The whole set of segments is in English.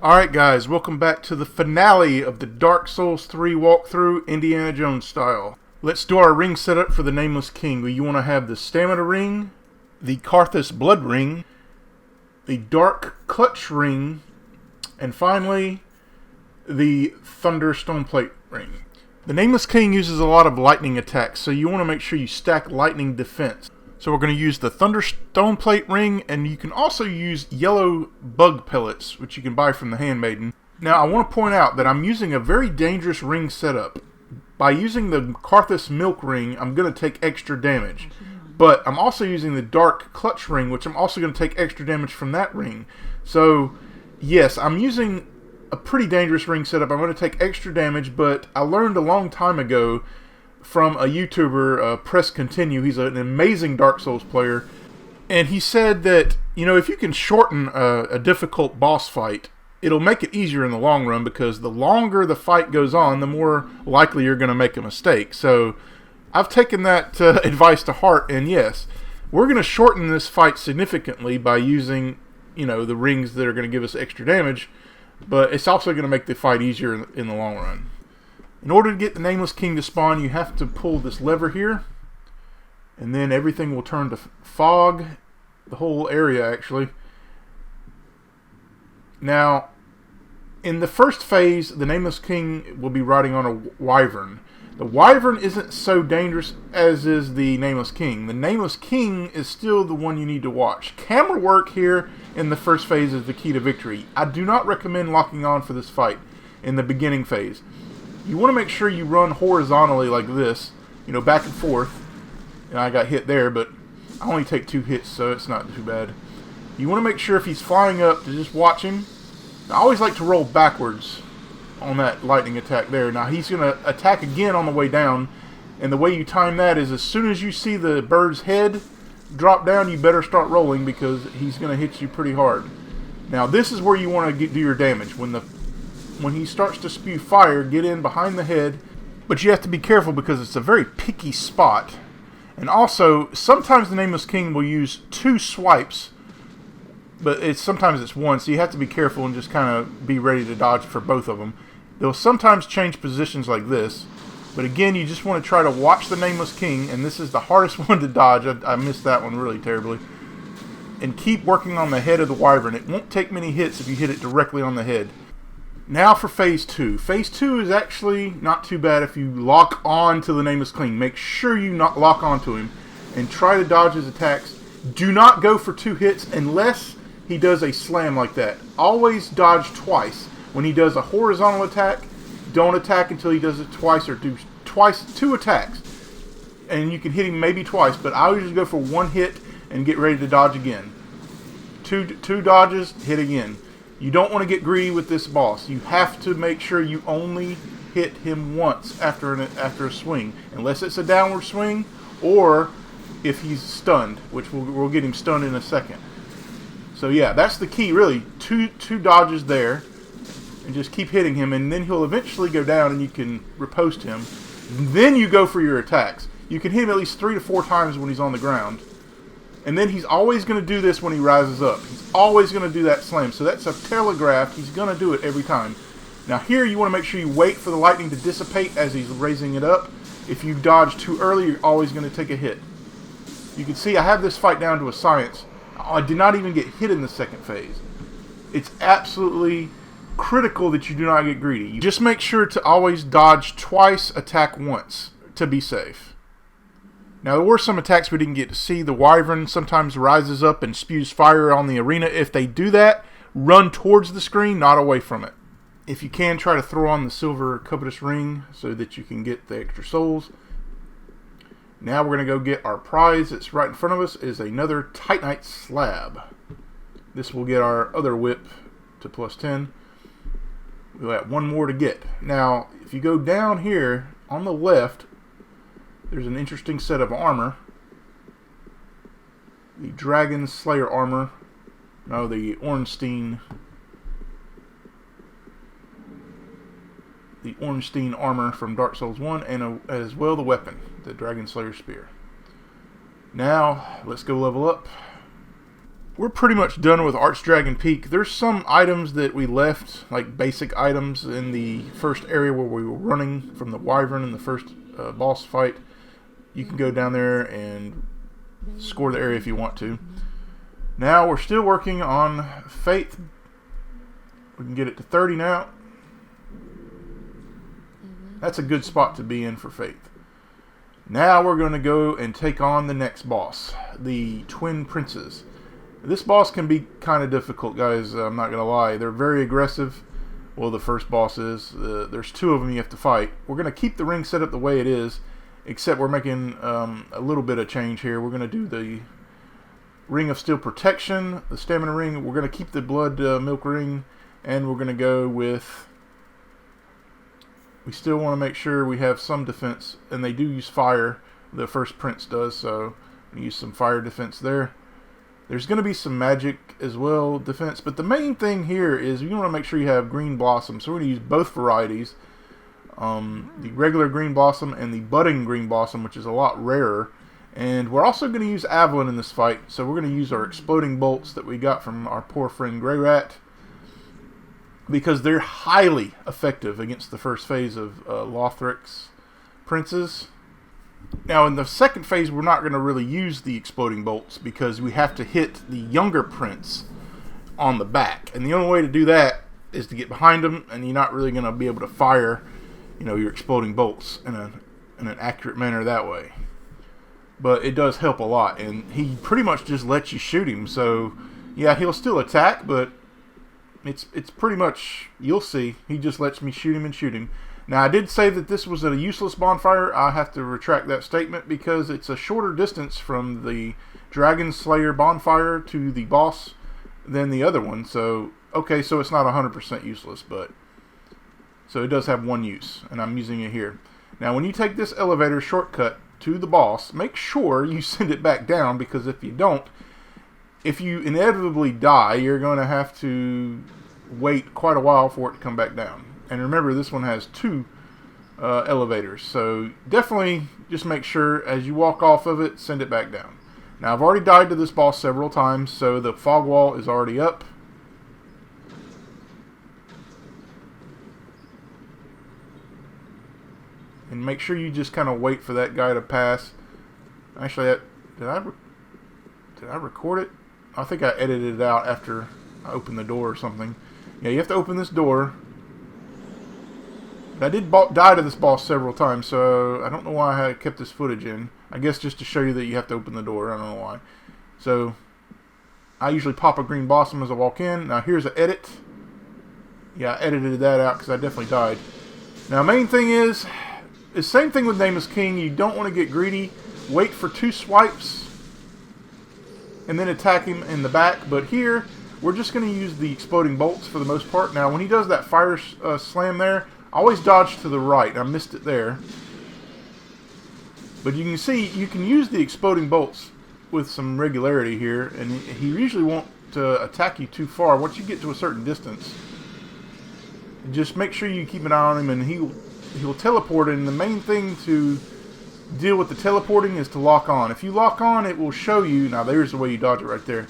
Alright guys, welcome back to the finale of the Dark Souls 3 walkthrough, Indiana Jones style. Let's do our ring setup for the Nameless King. You want to have the Stamina Ring, the Karthus Blood Ring, the Dark Clutch Ring, and finally, the Thunder Stone Plate Ring. The Nameless King uses a lot of lightning attacks, so you want to make sure you stack lightning defense. So we're going to use the Thunder Stone Plate Ring, and you can also use yellow bug pellets, which you can buy from the Handmaiden. Now I want to point out that I'm using a very dangerous ring setup. By using the Karthus Milk Ring, I'm going to take extra damage. But I'm also using the Dark Clutch Ring, which I'm also going to take extra damage from that ring. So, yes, I'm using a pretty dangerous ring setup. I'm going to take extra damage, but I learned a long time ago from a YouTuber, Press Continue. He's an amazing Dark Souls player. And he said that, you know, if you can shorten a difficult boss fight, it'll make it easier in the long run, because the longer the fight goes on, the more likely you're going to make a mistake. So I've taken that advice to heart, and yes, we're going to shorten this fight significantly by using, you know, the rings that are going to give us extra damage, but it's also going to make the fight easier in the long run. In order to get the Nameless King to spawn, you have to pull this lever here, and then everything will turn to fog, the whole area actually. Now, in the first phase, the Nameless King will be riding on a wyvern. The wyvern isn't so dangerous as is the Nameless King. The Nameless King is still the one you need to watch. Camera work here in the first phase is the key to victory. I do not recommend locking on for this fight in the beginning phase. You want to make sure you run horizontally like this, you know, back and forth. And I got hit there, but I only take 2 hits, so it's not too bad. You want to make sure if he's flying up to just watch him. I always like to roll backwards on that lightning attack there. Now he's going to attack again on the way down, and the way you time that is as soon as you see the bird's head drop down, you better start rolling, because he's going to hit you pretty hard. Now this is where you want to do your damage. When he starts to spew fire, get in behind the head, but you have to be careful because it's a very picky spot. And also, sometimes the Nameless King will use 2 swipes, but sometimes it's 1, so you have to be careful and just kind of be ready to dodge for both of them. They'll sometimes change positions like this, but again, you just want to try to watch the Nameless King, and this is the hardest one to dodge. I missed that one really terribly. And keep working on the head of the wyvern. It won't take many hits if you hit it directly on the head. Now for Phase 2. Phase 2 is actually not too bad if you lock on to the Nameless King. Make sure you not lock onto him and try to dodge his attacks. Do not go for 2 hits unless he does a slam like that. Always dodge twice. When he does a horizontal attack, don't attack until he does it twice, or do 2 attacks. And you can hit him maybe twice, but I always just go for 1 hit and get ready to dodge again. Two dodges, hit again. You don't want to get greedy with this boss. You have to make sure you only hit him once after a swing, unless it's a downward swing, or if he's stunned, which we'll get him stunned in a second. So yeah, that's the key really. Two dodges there, and just keep hitting him, and then he'll eventually go down, and you can riposte him. Then you go for your attacks. You can hit him at least 3 to 4 times when he's on the ground. And then he's always going to do this when he rises up. He's always going to do that slam. So that's a telegraph. He's going to do it every time. Now here you want to make sure you wait for the lightning to dissipate as he's raising it up. If you dodge too early, you're always going to take a hit. You can see I have this fight down to a science. I did not even get hit in the second phase. It's absolutely critical that you do not get greedy. You just make sure to always dodge twice, attack once to be safe. Now, there were some attacks we didn't get to see. The wyvern sometimes rises up and spews fire on the arena. If they do that, run towards the screen, not away from it. If you can, try to throw on the silver covetous ring so that you can get the extra souls. Now we're going to go get our prize that's right in front of us. Is another Titanite slab. This will get our other whip to +10. We'll have 1 more to get. Now, if you go down here on the left, there's an interesting set of armor. The Dragon Slayer armor. No, the Ornstein. The Ornstein armor from Dark Souls 1, and as well the weapon, the Dragon Slayer spear. Now, let's go level up. we're pretty much done with Archdragon Peak. There's some items that we left, like basic items in the first area where we were running from the Wyvern in the first boss fight. You can go down there and score the area if you want to. Now we're still working on Faith. We can get it to 30 now. That's a good spot to be in for Faith. Now we're going to go and take on the next boss, the Twin Princes. This boss can be kind of difficult, guys. I'm not going to lie. They're very aggressive. Well, the first boss is. There's two of them you have to fight. We're going to keep the ring set up the way it is, except we're making a little bit of change here. We're going to do the Ring of Steel Protection, the Stamina Ring. We're going to keep the Blood Milk Ring, and we're going to go with... We still want to make sure we have some defense, and they do use fire. The first prince does, so we use some fire defense there. There's going to be some magic as well, defense, but the main thing here is you want to make sure you have green blossom. So we're going to use both varieties, the regular green blossom and the budding green blossom, which is a lot rarer. And we're also going to use Avalon in this fight, so we're going to use our exploding bolts that we got from our poor friend Grey Rat, because they're highly effective against the first phase of Lothric's princes. Now in the second phase we're not going to really use the exploding bolts because we have to hit the younger prince on the back. And the only way to do that is to get behind him, and you're not really going to be able to fire, your exploding bolts in an accurate manner that way. But it does help a lot, and he pretty much just lets you shoot him. So yeah, he'll still attack, but it's pretty much, you'll see, he just lets me shoot him. Now, I did say that this was a useless bonfire. I have to retract that statement because it's a shorter distance from the Dragon Slayer bonfire to the boss than the other one. So, okay, so it's not 100% useless, but... So it does have one use, and I'm using it here. Now, when you take this elevator shortcut to the boss, make sure you send it back down, because if you don't, if you inevitably die, you're going to have to wait quite a while for it to come back down. And remember, this one has two elevators. So definitely just make sure as you walk off of it, send it back down. Now, I've already died to this boss several times, so the fog wall is already up. And make sure you just kind of wait for that guy to pass. Actually, did I record it? I think I edited it out after I opened the door or something. Yeah, you have to open this door. I did die to this boss several times, so I don't know why I kept this footage in. I guess just to show you that you have to open the door. I don't know why. So, I usually pop a green blossom as I walk in. Now, here's an edit. Yeah, I edited that out because I definitely died. Now, main thing is, the same thing with Nameless King. You don't want to get greedy. Wait for 2 swipes, and then attack him in the back. But here, we're just going to use the exploding bolts for the most part. Now, when he does that fire slam there, always dodge to the right. I missed it there. But you can see, you can use the exploding bolts with some regularity here, and he usually won't attack you too far. Once you get to a certain distance, just make sure you keep an eye on him, and he'll teleport. And the main thing to deal with the teleporting is to lock on. If you lock on, it will show you. Now, there's the way you dodge it right there.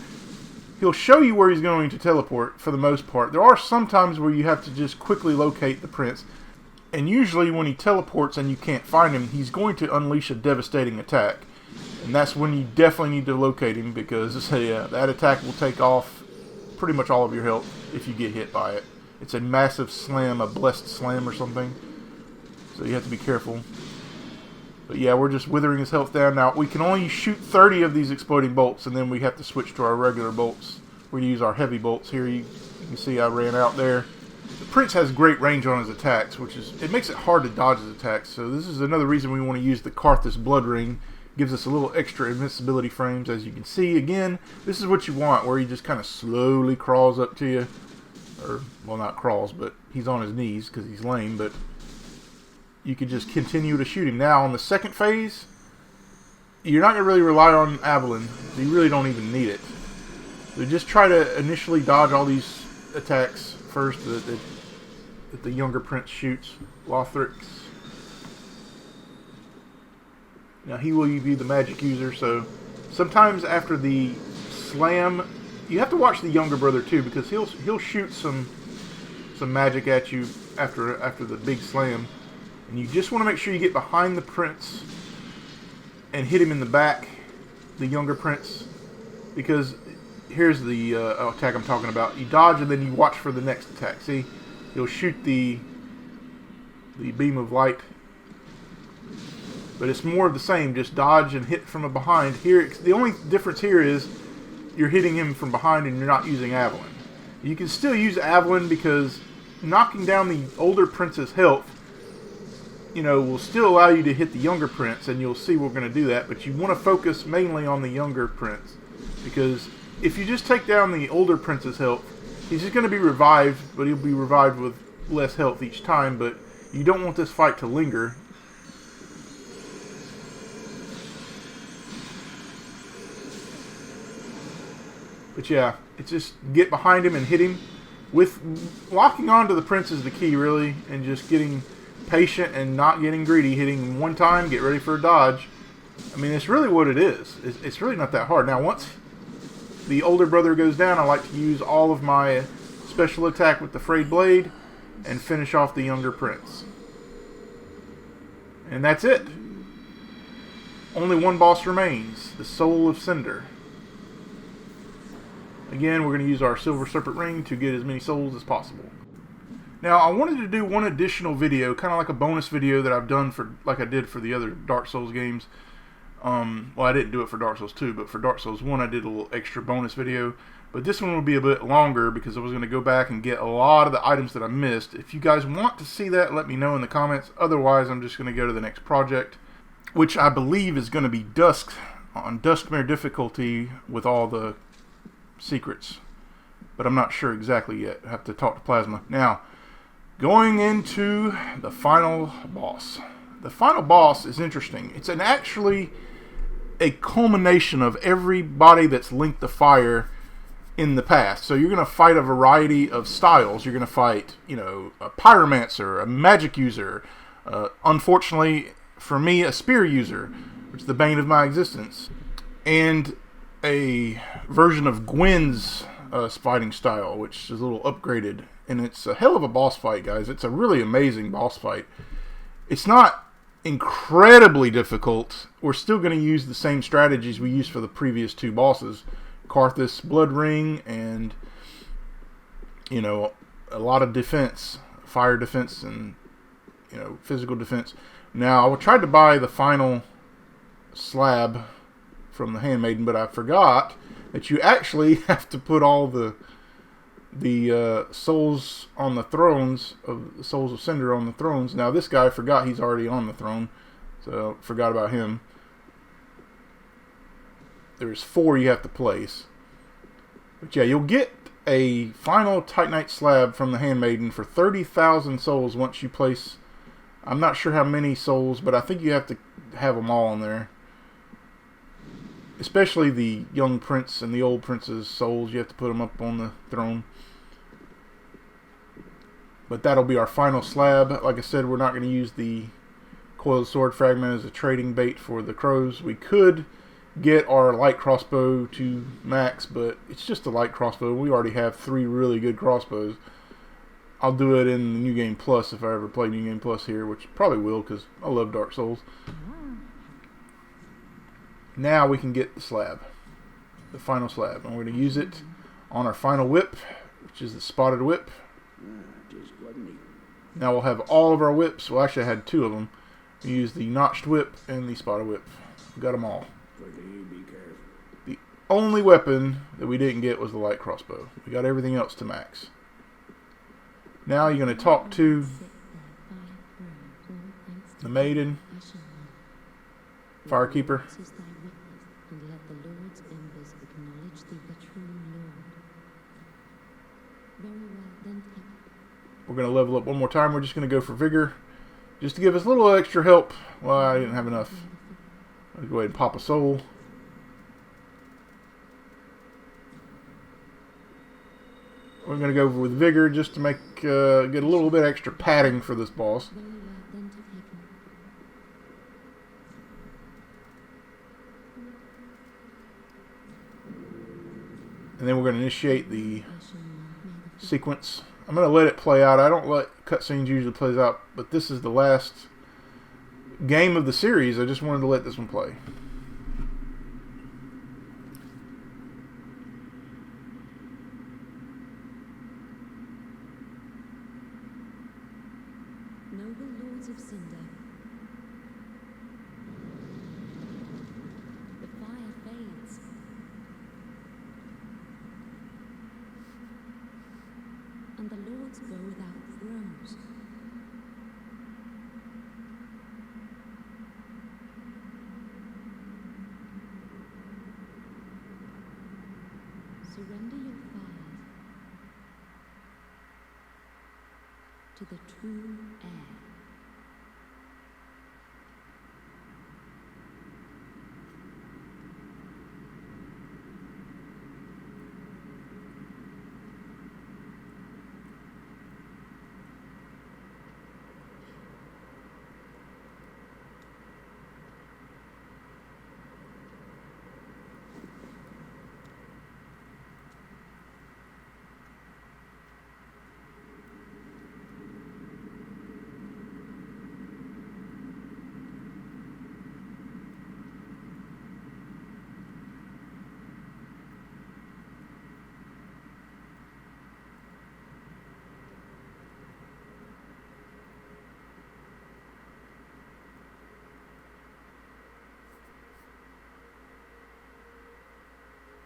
He'll show you where he's going to teleport for the most part. There are some times where you have to just quickly locate the prince. And usually when he teleports and you can't find him, he's going to unleash a devastating attack. And that's when you definitely need to locate him, because that attack will take off pretty much all of your health if you get hit by it. It's a massive slam, a blessed slam or something. So you have to be careful. But yeah, we're just withering his health down. Now, we can only shoot 30 of these exploding bolts, and then we have to switch to our regular bolts. We're going to use our heavy bolts here. You can see I ran out there. The prince has great range on his attacks, it makes it hard to dodge his attacks. So this is another reason we want to use the Karthus Blood Ring. Gives us a little extra invincibility frames. As you can see, again, this is what you want, where he just kind of slowly crawls up to you. Or, well, not crawls, but he's on his knees because he's lame, but you can just continue to shoot him. Now, on the second phase, you're not going to really rely on Avalon. So you really don't even need it. So just try to initially dodge all these attacks first that the younger prince shoots. Lothric's. Now, he will be the magic user, so sometimes after the slam, You have to watch the younger brother too, because he'll shoot some magic at you after the big slam, and you just want to make sure you get behind the prince and hit him in the back, the younger prince, because here's the attack I'm talking about. You dodge and then you watch for the next attack. See, he'll shoot the beam of light, but it's more of the same. Just dodge and hit from behind. Here, the only difference here is you're hitting him from behind and you're not using Avalon. You can still use Avalon because knocking down the older prince's health, will still allow you to hit the younger prince, and you'll see we're going to do that. But you want to focus mainly on the younger prince, because if you just take down the older prince's health, he's just going to be revived, but he'll be revived with less health each time. But you don't want this fight to linger. But yeah, it's just get behind him and hit him. With locking onto the prince is the key, really, and just getting patient and not getting greedy. Hitting him one time, get ready for a dodge. I mean, it's really what it is. It's really not that hard. Now, once the older brother goes down, I like to use all of my special attack with the frayed blade and finish off the younger prince. And that's it. Only one boss remains, the Soul of Cinder. Again, we're going to use our Silver Serpent Ring to get as many souls as possible. Now, I wanted to do one additional video, kind of like a bonus video that I've done like I did for the other Dark Souls games. Well, I didn't do it for Dark Souls 2, but for Dark Souls 1 I did a little extra bonus video. But this one will be a bit longer because I was going to go back and get a lot of the items that I missed. If you guys want to see that, let me know in the comments. Otherwise, I'm just going to go to the next project, which I believe is going to be Dusk, on Duskmere difficulty with all the secrets. But I'm not sure exactly yet. I have to talk to Plasma. Now, going into the final boss. The final boss is interesting. It's actually a culmination of everybody that's linked to fire in the past. So you're going to fight a variety of styles. You're going to fight, a pyromancer, a magic user, unfortunately for me, a spear user, which is the bane of my existence, and a version of Gwen's fighting style, which is a little upgraded. And it's a hell of a boss fight, guys. It's a really amazing boss fight. It's not incredibly difficult. We're still going to use the same strategies we used for the previous two bosses. Karthus Blood Ring and, a lot of defense. Fire defense and, physical defense. Now, I tried to buy the final slab from the Handmaiden, but I forgot that you actually have to put all the souls on the thrones of the Souls of Cinder on the thrones. Now this guy forgot he's already on the throne, so forgot about him. There's 4 you have to place. But yeah, you'll get a final Titanite slab from the Handmaiden for 30,000 souls once you place. I'm not sure how many souls, but I think you have to have them all in there. Especially the young prince and the old prince's souls. You have to put them up on the throne. But that'll be our final slab. Like I said, we're not going to use the coiled sword fragment as a trading bait for the crows. We could get our light crossbow to max, but it's just a light crossbow. We already have 3 really good crossbows. I'll do it in the New Game Plus if I ever play New Game Plus here, which probably will because I love Dark Souls. Now we can get the slab, the final slab, and we're going to use it on our final whip, which is the Spotted Whip. Now we'll have all of our whips. Well, actually I had 2 of them. We used the Notched Whip and the Spotted Whip. We got them all. The only weapon that we didn't get was the light crossbow. We got everything else to max. Now you're going to talk to the maiden, Firekeeper. We're going to level up one more time. We're just going to go for Vigor, just to give us a little extra help. Well, I didn't have enough. I'll go ahead and pop a soul. We're going to go with Vigor just to make get a little bit extra padding for this boss. And then we're going to initiate the sequence. I'm going to let it play out. I don't let cutscenes usually play out, but this is the last game of the series. I just wanted to let this one play. Noble lords of Cinder, the fire fades. And the lords go without thrones. Surrender your fires to the true air.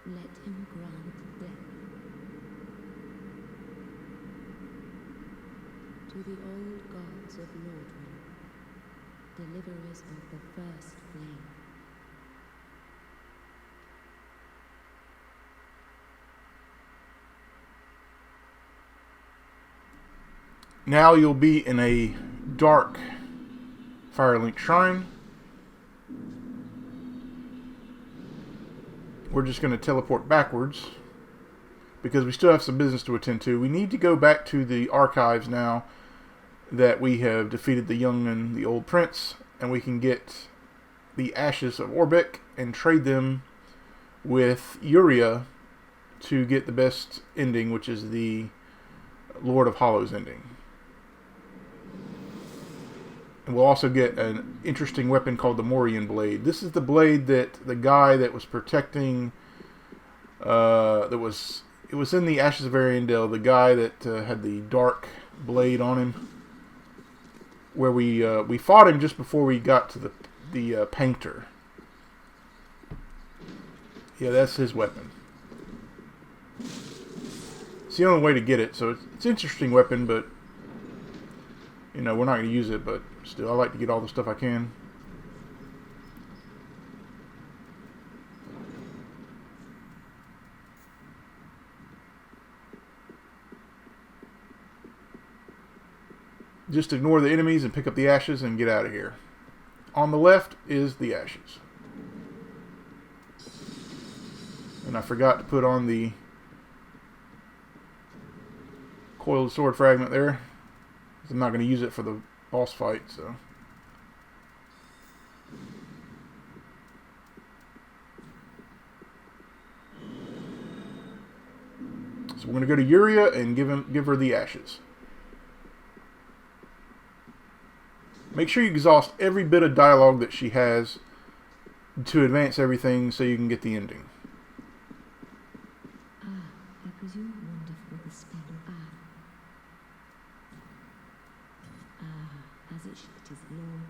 Let him grant death to the old gods of Lordran, deliverers of the first flame. Now you'll be in a dark Firelink shrine. We're just going to teleport backwards because we still have some business to attend to. We need to go back to the archives now that we have defeated the young and the old prince, and we can get the ashes of Orbeck and trade them with Uria to get the best ending, which is the Lord of Hollows ending. And we'll also get an interesting weapon called the Morian Blade. This is the blade that the guy that was protecting, it was in the Ashes of Ariandel, the guy that had the dark blade on him, where we fought him just before we got to the painter. Yeah, that's his weapon. It's the only way to get it, so it's an interesting weapon, but we're not going to use it, but still, I like to get all the stuff I can. Just ignore the enemies and pick up the ashes and get out of here. On the left is the ashes. And I forgot to put on the coiled sword fragment there. I'm not going to use it for the boss fight, so. So we're going to go to Uria and give her the ashes. Make sure you exhaust every bit of dialogue that she has to advance everything so you can get the ending. I presume wonderful the spell of as it should is Lord.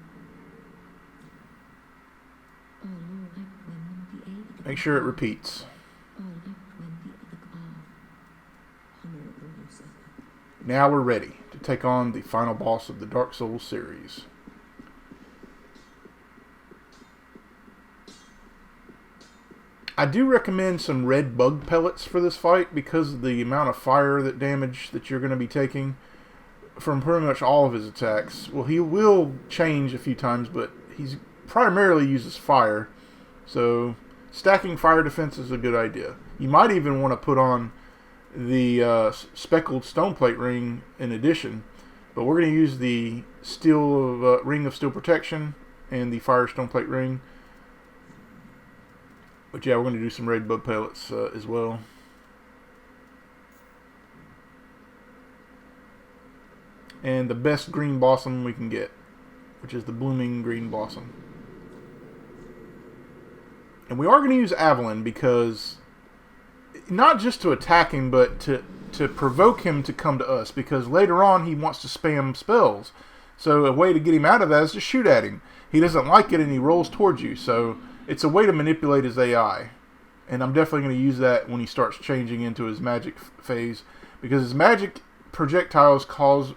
Oh Lord, like when the aid. Make sure it repeats. Oh, like when the honorable usurper. Now we're ready to take on the final boss of the Dark Souls series. I do recommend some red bug pellets for this fight because of the amount of fire damage that you're going to be taking from pretty much all of his attacks. Well, he will change a few times, but he's primarily uses fire. So stacking fire defense is a good idea. You might even want to put on the speckled stone plate ring in addition, but we're going to use the steel ring of steel protection and the fire stone plate ring. But yeah, we're going to do some red bug pellets as well. and the best green blossom we can get, which is the blooming green blossom. And we are going to use Avalon because not just to attack him, but to provoke him to come to us, because later on he wants to spam spells. So a way to get him out of that is to shoot at him. He doesn't like it and he rolls towards you. So it's a way to manipulate his AI. And I'm definitely going to use that when he starts changing into his magic phase, because his magic projectiles cause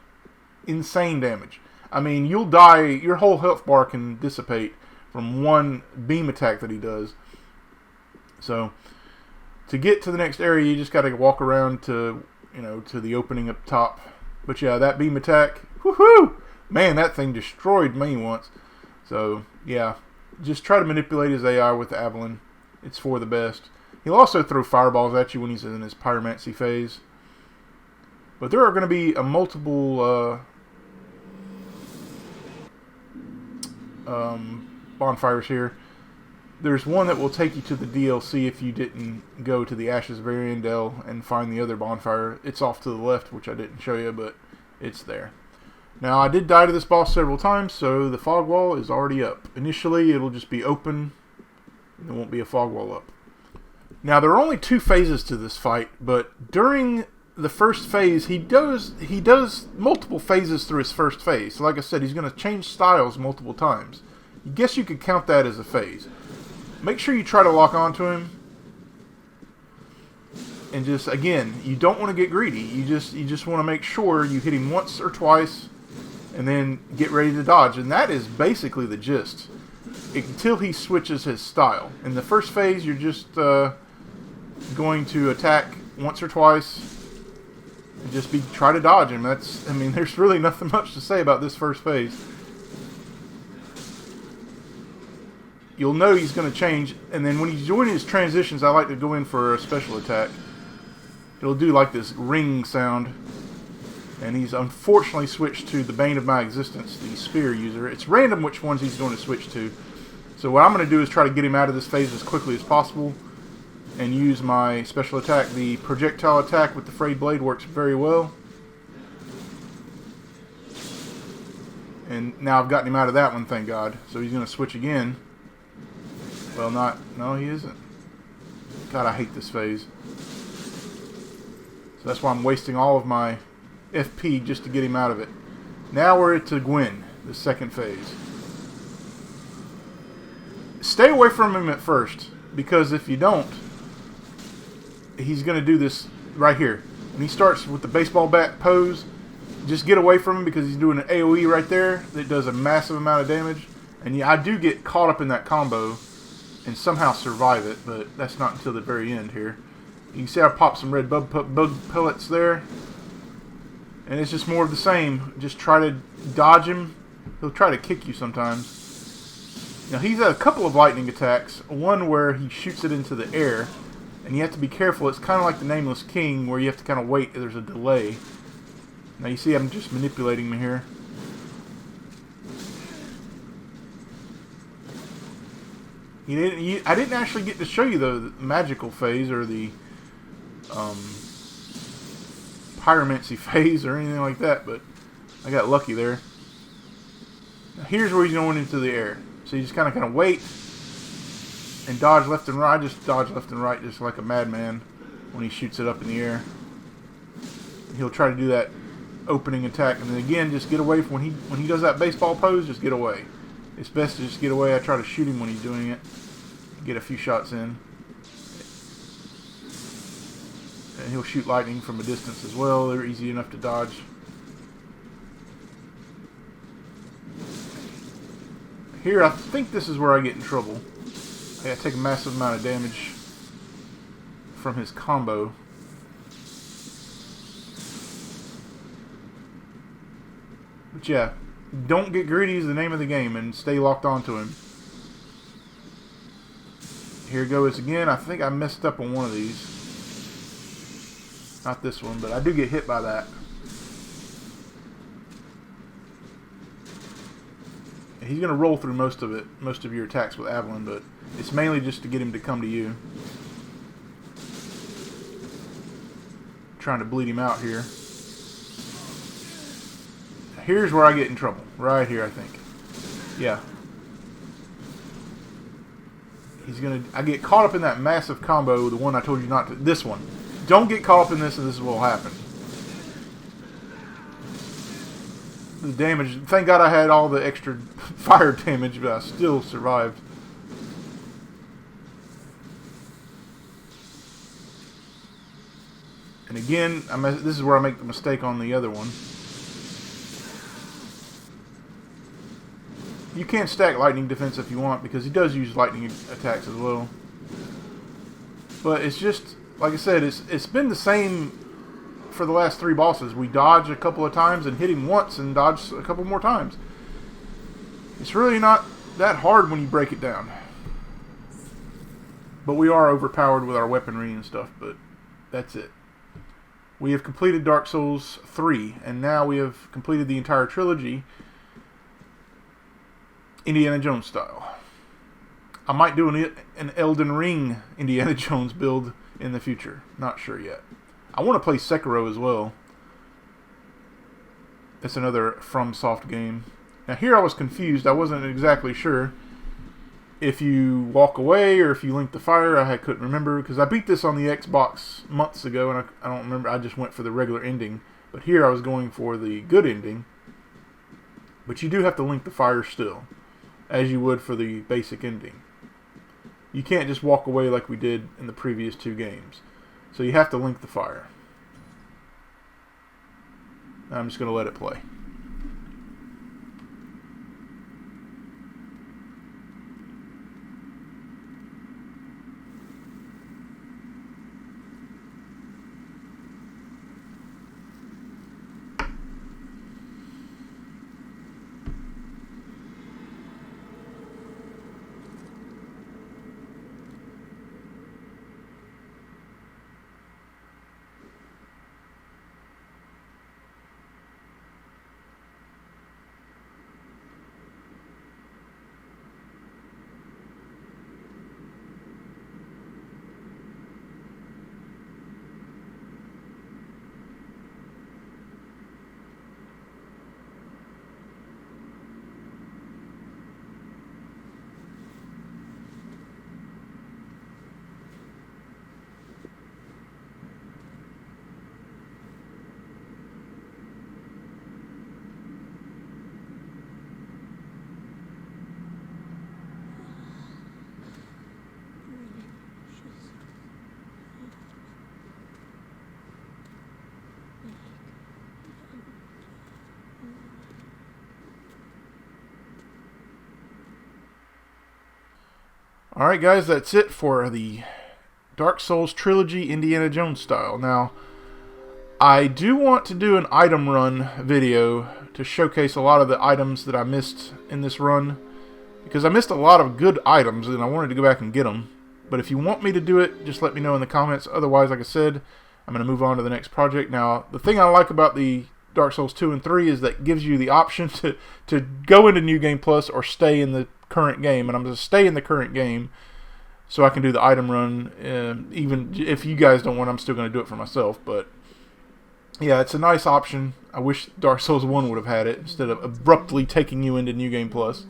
insane damage. I mean, you'll die, your whole health bar can dissipate from one beam attack that he does. So to get to the next area, you just got to walk around to, to the opening up top. But yeah, that beam attack, woohoo! Man, that thing destroyed me once. So yeah, just try to manipulate his AI with the Avalon. It's for the best. He'll also throw fireballs at you when he's in his pyromancy phase. But there are going to be a multiple bonfires here. There's one that will take you to the DLC if you didn't go to the Ashes of Ariandel and find the other bonfire. It's off to the left, which I didn't show you, but it's there. Now, I did die to this boss several times, so the fog wall is already up. Initially, it'll just be open. There won't be a fog wall up. Now, there are only 2 phases to this fight, but during the first phase, he does multiple phases through his first phase. So like I said, he's going to change styles multiple times. I guess you could count that as a phase. Make sure you try to lock onto him. And just, again, you don't want to get greedy. You just want to make sure you hit him once or twice and then get ready to dodge. And that is basically the gist. Until he switches his style. In the first phase, you're just going to attack once or twice and just try to dodge him. There's really nothing much to say about this first phase. You'll know he's going to change, and then when he's doing his transitions, I like to go in for a special attack. It'll do like this ring sound, and he's unfortunately switched to the Bane of My Existence, the spear user. It's random which ones he's going to switch to. So what I'm going to do is try to get him out of this phase as quickly as possible and use my special attack. The projectile attack with the frayed blade works very well. And now I've gotten him out of that one, thank God. So he's going to switch again. Well, no, he isn't. God, I hate this phase. So that's why I'm wasting all of my FP just to get him out of it. Now we're to Gwen, the second phase. Stay away from him at first, because if you don't, he's going to do this right here. When he starts with the baseball bat pose, just get away from him, because he's doing an AoE right there that does a massive amount of damage. And yeah, I do get caught up in that combo and somehow survive it, but that's not until the very end here. You can see I popped some red bug pellets there. And it's just more of the same. Just try to dodge him. He'll try to kick you sometimes. Now, he's had a couple of lightning attacks. One where he shoots it into the air. And you have to be careful. It's kind of like the Nameless King, where you have to kind of wait. There's a delay. Now, you see I'm just manipulating him here. I didn't actually get to show you the magical phase or the pyromancy phase or anything like that, but I got lucky there. Now here's where he's going into the air. So you just kind of wait and dodge left and right. I just dodge left and right just like a madman when he shoots it up in the air. He'll try to do that opening attack, and then again, just get away from when he does that baseball pose. Just get away. It's best to just get away. I try to shoot him when he's doing it. Get a few shots in. And he'll shoot lightning from a distance as well. They're easy enough to dodge. Here, I think this is where I get in trouble. I gotta take a massive amount of damage from his combo. But yeah, don't get greedy is the name of the game, and stay locked onto him. Here goes again. I think I messed up on one of these. Not this one, but I do get hit by that. He's going to roll through most of it, most of your attacks with Avalon, but it's mainly just to get him to come to you. Trying to bleed him out here. here's where I get in trouble. Right here, I think. Yeah. I get caught up in that massive combo, the one I told you not to. This one. Don't get caught up in this, and this will happen. The damage. Thank God I had all the extra fire damage, but I still survived. And again, this is where I make the mistake on the other one. You can stack lightning defense if you want, because he does use lightning attacks as well. But it's just, like I said, it's been the same for the last 3 bosses. We dodge a couple of times and hit him once and dodge a couple more times. It's really not that hard when you break it down. But we are overpowered with our weaponry and stuff, but that's it. We have completed Dark Souls 3, and now we have completed the entire trilogy, Indiana Jones style. I might do an Elden Ring Indiana Jones build in the future. Not sure yet. I want to play Sekiro as well. It's another FromSoft game. Now here I was confused. I wasn't exactly sure if you walk away or if you link the fire. I couldn't remember, because I beat this on the Xbox months ago, and I don't remember. I just went for the regular ending. But here I was going for the good ending. But you do have to link the fire still, as you would for the basic ending. You can't just walk away like we did in the previous 2 games. So you have to link the fire. I'm just going to let it play. Alright guys, that's it for the Dark Souls Trilogy Indiana Jones style. Now, I do want to do an item run video to showcase a lot of the items that I missed in this run, because I missed a lot of good items and I wanted to go back and get them. But if you want me to do it, just let me know in the comments. Otherwise, like I said, I'm going to move on to the next project. Now, the thing I like about the Dark Souls 2 and 3 is that it gives you the option to go into New Game Plus or stay in the current game, and I'm going to stay in the current game so I can do the item run. Even if you guys don't want it, I'm still going to do it for myself. But yeah, it's a nice option. I wish Dark Souls 1 would have had it instead of abruptly taking you into New Game Plus.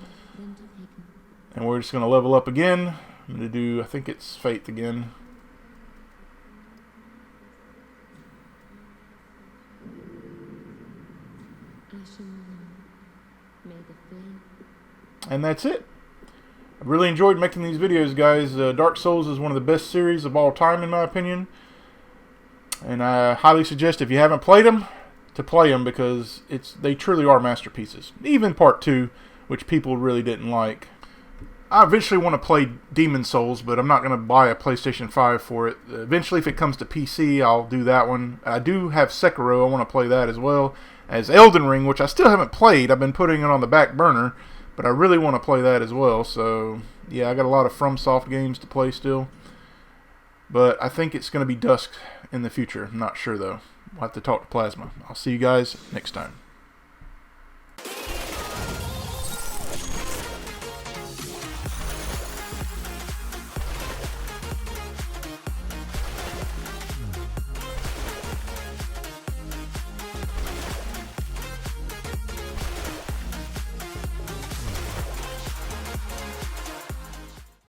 And we're just going to level up again. I'm going to do, I think it's Faith again. And that's it. I really enjoyed making these videos, guys. Dark Souls is one of the best series of all time, in my opinion. And I highly suggest, if you haven't played them, to play them, because they truly are masterpieces. Even Part 2, which people really didn't like. I eventually want to play Demon Souls, but I'm not going to buy a PlayStation 5 for it. Eventually, if it comes to PC, I'll do that one. I do have Sekiro. I want to play that as well as Elden Ring, which I still haven't played. I've been putting it on the back burner, but I really want to play that as well. So, yeah, I got a lot of FromSoft games to play still. But I think it's going to be Dusk in the future. I'm not sure, though. We'll have to talk to Plasma. I'll see you guys next time.